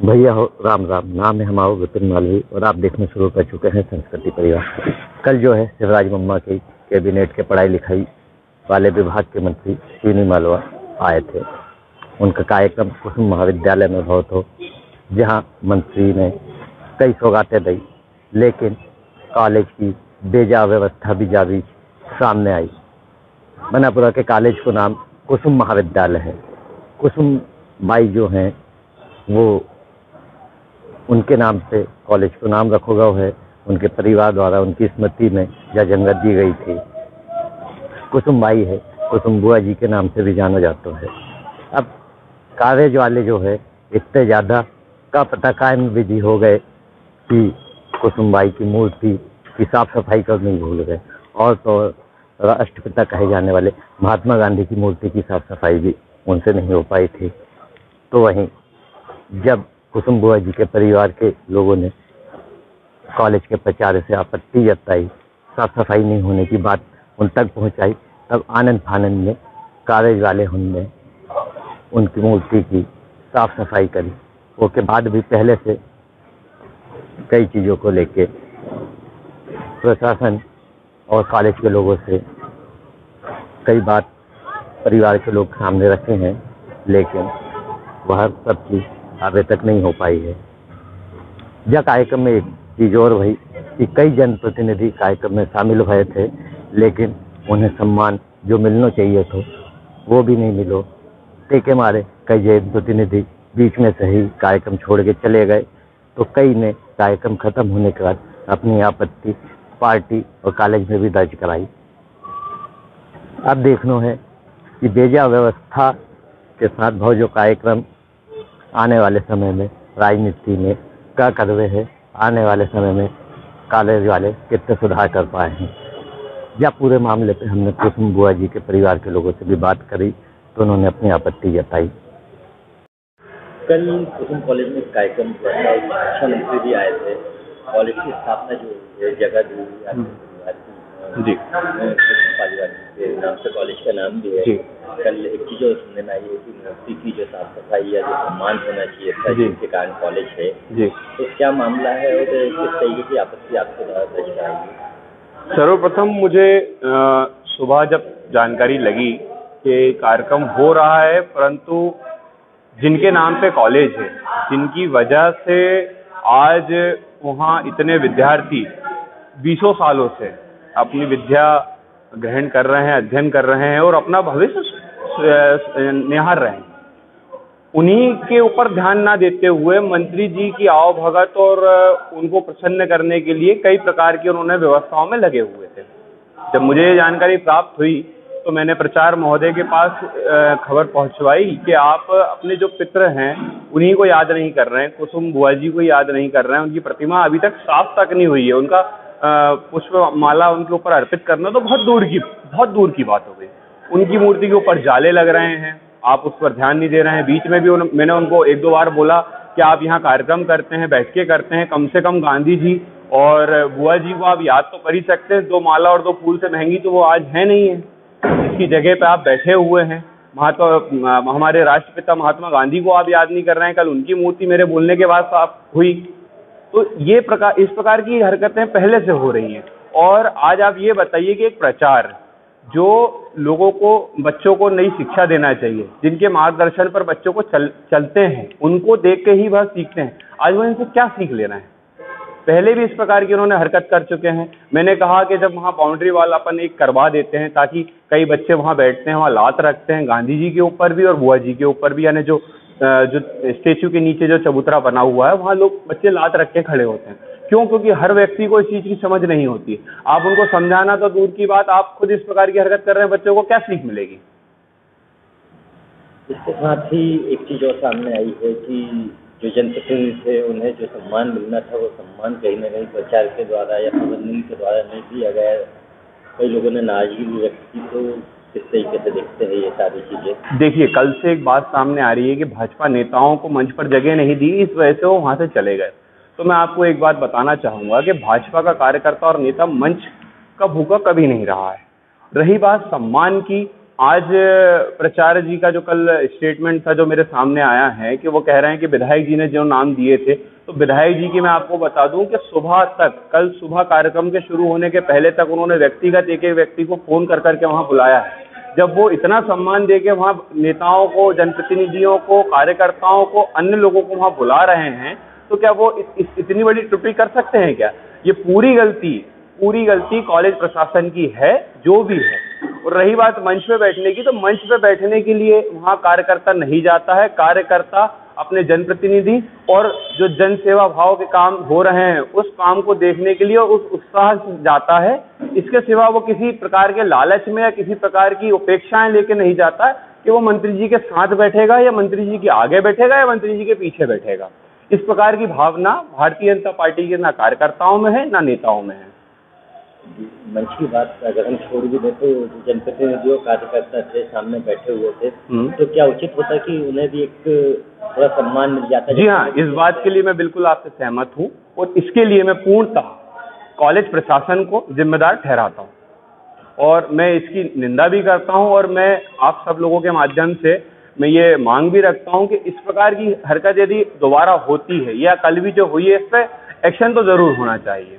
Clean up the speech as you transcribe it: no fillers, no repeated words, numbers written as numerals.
भैया हो राम राम। नाम है हमारा विपिन मालवी और आप देखना शुरू कर चुके हैं संस्कृति परिवार। कल जो है शिवराज मम्मा की कैबिनेट के पढ़ाई लिखाई वाले विभाग के मंत्री चीनी मालवा आए थे। उनका कार्यक्रम कुसुम महाविद्यालय में बहुत हो, जहां मंत्री ने कई सौगातें दी, लेकिन कॉलेज की बेजा व्यवस्था भी जावी सामने आई। बनापुरा के कॉलेज को नाम कुसुम महाविद्यालय है। कुसुम बाई जो हैं वो उनके नाम से कॉलेज को नाम रखा गया है। उनके परिवार द्वारा उनकी स्मृति में यह जंगत दी गई थी। कुसुम बाई है, कुसुम बुआ जी के नाम से भी जाना जाता है। अब कॉलेज वाले जो है इतने ज़्यादा का पता कायम विधि हो गए कि कुसुम बाई की मूर्ति की साफ सफाई करनी भूल गए, और तो राष्ट्रपिता कहे जाने वाले महात्मा गांधी की मूर्ति की साफ सफाई भी उनसे नहीं हो पाई थी। तो वहीं जब कुसुम बुआ जी के परिवार के लोगों ने कॉलेज के प्रचार से आपत्ति जताई, साफ सफाई नहीं होने की बात उन तक पहुंचाई, तब आनंद फानंद में कॉलेज वाले उनने उनकी मूर्ति की साफ सफाई करी। उसके बाद भी पहले से कई चीज़ों को लेके प्रशासन और कॉलेज के लोगों से कई बात परिवार के लोग सामने रखे हैं, लेकिन वह सब चीज़ अभी तक नहीं हो पाई है। यह कार्यक्रम में एक चीज़ और भई कि कई जनप्रतिनिधि कार्यक्रम में शामिल हुए थे, लेकिन उन्हें सम्मान जो मिलना चाहिए था वो भी नहीं मिलो। टेके मारे कई जनप्रतिनिधि बीच में से ही कार्यक्रम छोड़ के चले गए, तो कई ने कार्यक्रम खत्म होने के बाद अपनी आपत्ति पार्टी और कॉलेज में भी दर्ज कराई। अब देखना है कि बेजा व्यवस्था के साथ भाव जो कार्यक्रम आने वाले समय में राजनीति में क्या कर रहे हैं, आने वाले समय में कॉलेज वाले कितने सुधार कर पाए हैं। या पूरे मामले पे हमने कुसुम बुआ जी के परिवार के लोगों से भी बात करी, तो उन्होंने अपनी आपत्ति जताई। कल कुसुम कॉलेज में कार्यक्रम हुआ था, शिक्षा मंत्री भी आए थे। कॉलेज की स्थापना जो जगह दी जी परिवार के नाम से कॉलेज का नाम भी है। कल एक चीज़ और सुनने में आई है कि मूर्ति की जो साफ सफाई या जो सम्मान होना चाहिए था जिसके कारण कॉलेज है जी, तो क्या मामला है और किस तरीके की आपत्ति आपके द्वारा दर्ज कराई? सर्वप्रथम मुझे सुबह जब जानकारी लगी कि कार्यक्रम हो रहा है, परंतु जिनके नाम पे कॉलेज है, जिनकी वजह से आज वहाँ इतने विद्यार्थी 20 सालों से अपनी विद्या ग्रहण कर रहे हैं, अध्ययन कर रहे हैं और अपना भविष्य निहार रहे हैं, उन्हीं के ऊपर ध्यान ना देते हुए मंत्री जी की आवभगत और उनको प्रसन्न करने के लिए कई प्रकार की उन्होंने व्यवस्थाओं में लगे हुए थे। जब मुझे ये जानकारी प्राप्त हुई तो मैंने प्रचार महोदय के पास खबर पहुंचवाई कि आप अपने जो पितृ हैं उन्हीं को याद नहीं कर रहे हैं, कुसुम बुआ जी को याद नहीं कर रहे हैं। उनकी प्रतिमा अभी तक साफ तक नहीं हुई है, उनका पुष्प माला उनके ऊपर अर्पित करना तो बहुत दूर की बात हो गई। उनकी मूर्ति के ऊपर जाले लग रहे हैं, आप उस पर ध्यान नहीं दे रहे हैं। बीच में भी मैंने उनको 1-2 बार बोला कि आप यहाँ कार्यक्रम करते हैं, बैठ के करते हैं, कम से कम गांधी जी और बुआ जी को आप याद तो कर ही सकते हैं। 2 माला और 2 फूल से महंगी तो वो आज है नहीं है, इसकी जगह पे आप बैठे हुए हैं। हमारे राष्ट्रपिता महात्मा गांधी को आप याद नहीं कर रहे हैं। कल उनकी मूर्ति मेरे बोलने के बाद साफ हुई। तो इस प्रकार की हरकतें पहले से हो रही हैं। और आज आप ये बताइए कि एक प्रचार जो लोगों को, बच्चों को नई शिक्षा देना चाहिए, जिनके मार्गदर्शन पर बच्चों को चलते हैं, उनको देख के ही वह सीखते हैं, आज वो इनसे क्या सीख लेना है। पहले भी इस प्रकार की उन्होंने हरकत कर चुके हैं। मैंने कहा कि जब वहाँ बाउंड्री वाल अपन एक करवा देते हैं ताकि कई बच्चे वहाँ बैठते हैं, वहाँ लात रखते हैं गांधी जी के ऊपर भी और बुआ जी के ऊपर भी, यानी जो स्टेचू के नीचे जो चबूतरा बना हुआ है वहाँ लोग बच्चे लात रख के खड़े होते हैं। क्यों? क्योंकि हर व्यक्ति को इस चीज़ की समझ नहीं होती। आप उनको समझाना तो दूर की बात, आप खुद इस प्रकार की हरकत कर रहे हैं, बच्चों को क्या सीख मिलेगी? इसके साथ ही एक चीज़ और सामने आई है कि जो जनप्रतिनिधि थे उन्हें जो सम्मान मिलना था वो सम्मान कहीं ना कहीं प्रचार के द्वारा या प्रबंधन के द्वारा नहीं दिया गया। कई लोगों ने नाराजगी भी व्यक्त की, तो किस तरीके से देखते हैं ये सारी चीज़ें? देखिए, कल से एक बात सामने आ रही है कि भाजपा नेताओं को मंच पर जगह नहीं दी, इस वजह से वो वहाँ से चले गए। तो मैं आपको एक बात बताना चाहूँगा कि भाजपा का कार्यकर्ता और नेता मंच का भूखा कभी नहीं रहा है। रही बात सम्मान की, आज प्राचार्य जी का जो कल स्टेटमेंट था जो मेरे सामने आया है कि वो कह रहे हैं कि विधायक जी ने जो नाम दिए थे, तो विधायक जी की मैं आपको बता दूं कि सुबह तक, कल सुबह कार्यक्रम के शुरू होने के पहले तक उन्होंने व्यक्तिगत एक एक व्यक्ति को फोन कर करके वहां बुलाया है। जब वो इतना सम्मान देके वहां नेताओं को, जनप्रतिनिधियों को, कार्यकर्ताओं को, अन्य लोगों को वहां बुला रहे हैं, तो क्या वो इतनी बड़ी त्रुटि कर सकते हैं क्या? ये पूरी गलती कॉलेज प्रशासन की है, जो भी है। और रही बात मंच पे बैठने की, तो मंच पे बैठने के लिए वहां कार्यकर्ता नहीं जाता है। कार्यकर्ता अपने जनप्रतिनिधि और जो जन सेवा भाव के काम हो रहे हैं उस काम को देखने के लिए और उस उत्साह से जाता है। इसके सिवा वो किसी प्रकार के लालच में या किसी प्रकार की अपेक्षाएं लेके नहीं जाता कि वो मंत्री जी के साथ बैठेगा या मंत्री जी के आगे बैठेगा या मंत्री जी के पीछे बैठेगा। इस प्रकार की भावना भारतीय जनता पार्टी के ना कार्यकर्ताओं में है ना नेताओं में है। मंच की बात अगर हम छोड़ भी दें तो जो जनप्रतिनिधियों कार्यकर्ता थे सामने बैठे हुए थे, तो क्या उचित होता कि उन्हें भी एक थोड़ा सम्मान मिल जाता? जी हाँ, इस बात के लिए मैं बिल्कुल आपसे सहमत हूँ और इसके लिए मैं पूर्णतः कॉलेज प्रशासन को जिम्मेदार ठहराता हूँ और मैं इसकी निंदा भी करता हूँ। और मैं आप सब लोगों के माध्यम से मैं ये मांग भी रखता हूँ कि इस प्रकार की हरकत यदि दोबारा होती है या कल भी जो हुई है, इस पर एक्शन तो जरूर होना चाहिए।